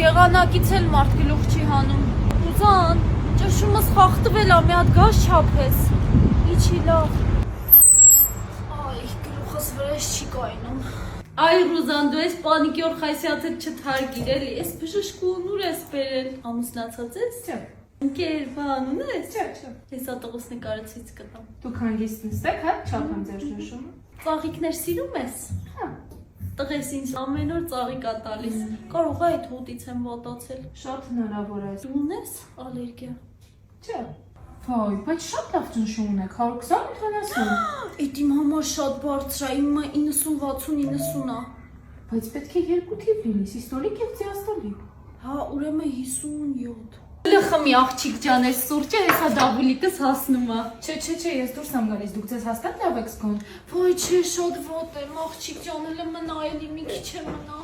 եղանակից էլ մարդ գլուխ չի հանում։ Ռուզան, ճշումս խախտվել ա, մի հատ գազ չափես։ Իչի լավ։ Այ, գլուխս վրայս չի կայնում։ Այ Ռուզան, դու ես պանիկյոր խայսյաթդ չթարգիր էլի, ես բժշկուն ուր ես բերել։ Ամուսնացած ես։ Չէ։ Ընկեր, բան ունես։ Չէ։ Ես ատողս նկարացից կտամ։ Դուք հանգիստ նստեք, հա, չափեմ ձեր ճնշումը։ Ծաղիկներ սիրում ես։ Հա։ Տղես ինձ ամեն օր ծաղիկ ա տալիս։ Կարող ա այդ հոտից եմ վատացել։ Շատ հնարավոր է։ Դու ունես ալերգիա։ Չէ։ Վայ, բայց շատ լավ ճնշում ունեք, 120-70։ Էդ իմ համար շատ բարձր ա, իմը 90-60-90 ա։ Բայց պետք է երկու թիվ լինի, սիստոլիկ եւ դիաստոլիկ։ Հա, ուրեմն 57։ Լխը մի աղջիկ ջան, այս սուրճը հեսա դավուլիկս հասնում ա։ Չէ, ես դուրս եմ գալիս, դուք ձեզ հաստատ լավ եք զգում։ Ոյ, չէ, շատ վատ եմ, աղջիկ ջան, էլ մնա, էլի մի քիչ է մնա։